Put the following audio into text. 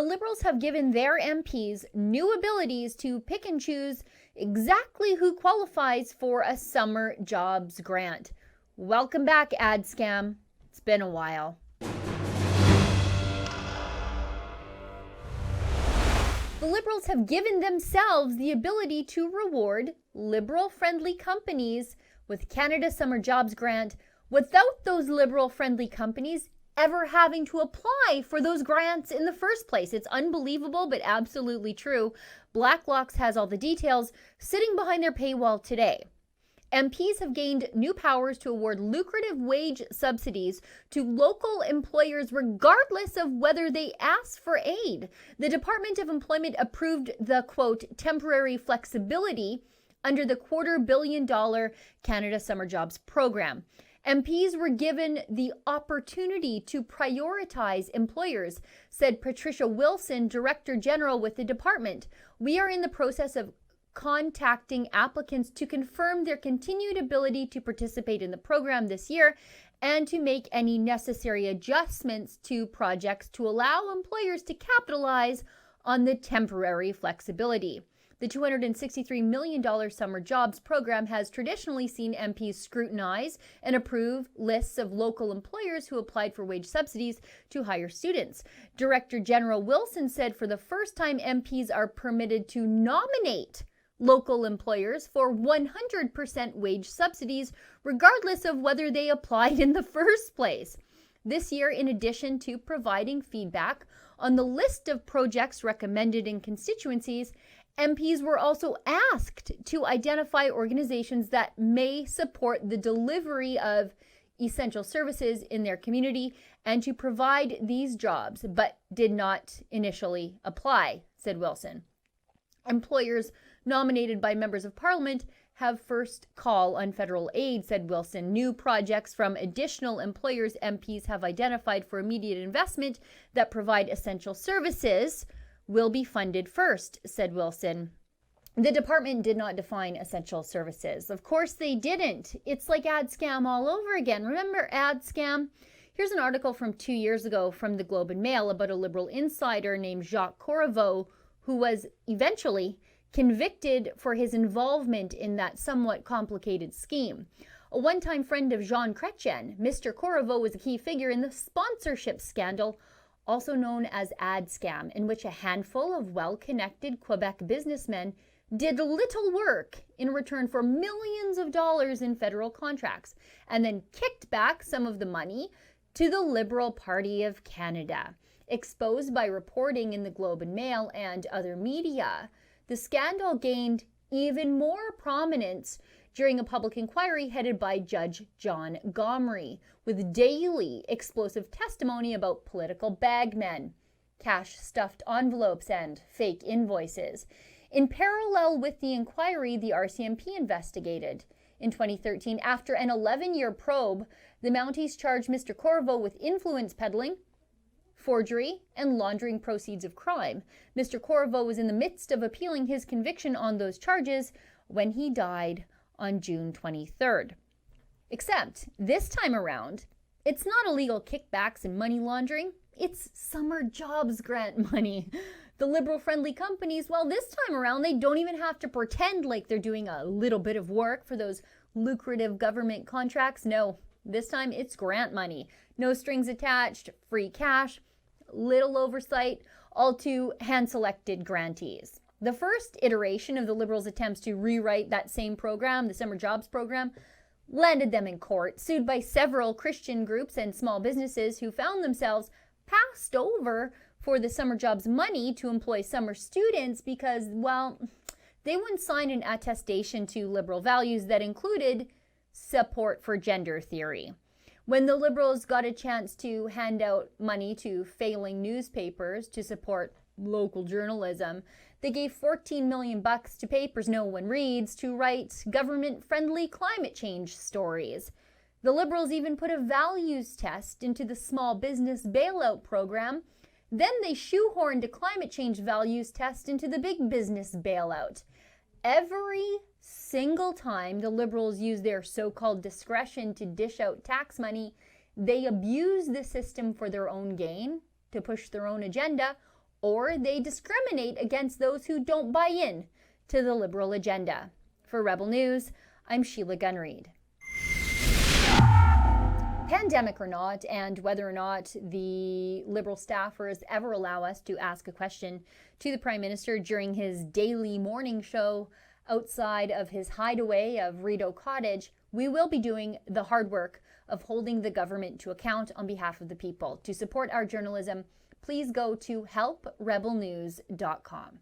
Liberals have given their MPs new abilities to pick and choose exactly who qualifies for a summer jobs grant. Welcome back, Adscam. It's been a while. The Liberals have given themselves the ability to reward Liberal-friendly companies with Canada Summer Jobs Grant without those Liberal-friendly companies ever having to apply for those grants in the first place. It's unbelievable, but absolutely true. Blacklock's has all the details sitting behind their paywall today. MPs have gained new powers to award lucrative wage subsidies to local employers regardless of whether they ask for aid. The Department of Employment approved the, quote, temporary flexibility under the $250 million Canada Summer Jobs Program. MPs were given the opportunity to prioritize employers, said Patricia Wilson, Director General with the department. We are in the process of contacting applicants to confirm their continued ability to participate in the program this year and to make any necessary adjustments to projects to allow employers to capitalize on the temporary flexibility. The $263 million summer jobs program has traditionally seen MPs scrutinize and approve lists of local employers who applied for wage subsidies to hire students. Director General Wilson said for the first time, MPs are permitted to nominate local employers for 100% wage subsidies, regardless of whether they applied in the first place. This year, in addition to providing feedback on the list of projects recommended in constituencies, MPs were also asked to identify organizations that may support the delivery of essential services in their community and to provide these jobs, but did not initially apply, said Wilson. Employers nominated by members of parliament have first call on federal aid, said Wilson. New projects from additional employers MPs have identified for immediate investment that provide essential services will be funded first, said Wilson. The department did not define essential services. Of course they didn't. It's like Adscam all over again. Remember Adscam? Here's an article from 2 years ago from the Globe and Mail about a Liberal insider named Jacques Corriveau, who was eventually convicted for his involvement in that somewhat complicated scheme. A one-time friend of Jean Chrétien, Mr. Corriveau was a key figure in the sponsorship scandal, also known as Adscam, in which a handful of well-connected Quebec businessmen did little work in return for millions of dollars in federal contracts, and then kicked back some of the money to the Liberal Party of Canada. Exposed by reporting in the Globe and Mail and other media, the scandal gained even more prominence during a public inquiry headed by Judge John Gomery, with daily explosive testimony about political bagmen, cash-stuffed envelopes, and fake invoices. In parallel with the inquiry, the RCMP investigated. In 2013, after an 11-year probe, the Mounties charged Mr. Corriveau with influence peddling, forgery, and laundering proceeds of crime. Mr. Corriveau was in the midst of appealing his conviction on those charges when he died on June 23rd. Except this time around, it's not illegal kickbacks and money laundering. It's summer jobs grant money. The Liberal-friendly companies, well, this time around, they don't even have to pretend like they're doing a little bit of work for those lucrative government contracts. No, this time it's grant money. No strings attached, free cash, little oversight, all to hand-selected grantees. The first iteration of the Liberals' attempts to rewrite that same program, the Summer Jobs Program, landed them in court, sued by several Christian groups and small businesses who found themselves passed over for the summer jobs money to employ summer students because, well, they wouldn't sign an attestation to Liberal values that included support for gender theory. When the Liberals got a chance to hand out money to failing newspapers to support local journalism, they gave $14 million to papers no one reads to write government-friendly climate change stories. The Liberals even put a values test into the small business bailout program. Then they shoehorned a climate change values test into the big business bailout. Every single time the Liberals use their so-called discretion to dish out tax money, they abuse the system for their own gain, to push their own agenda, or they discriminate against those who don't buy in to the Liberal agenda. For Rebel News, I'm Sheila Gunn Reid. Pandemic or not, and whether or not the Liberal staffers ever allow us to ask a question to the Prime Minister during his daily morning show outside of his hideaway of Reid Cottage, we will be doing the hard work of holding the government to account on behalf of the people. To support our journalism, please go to helprebelnews.com.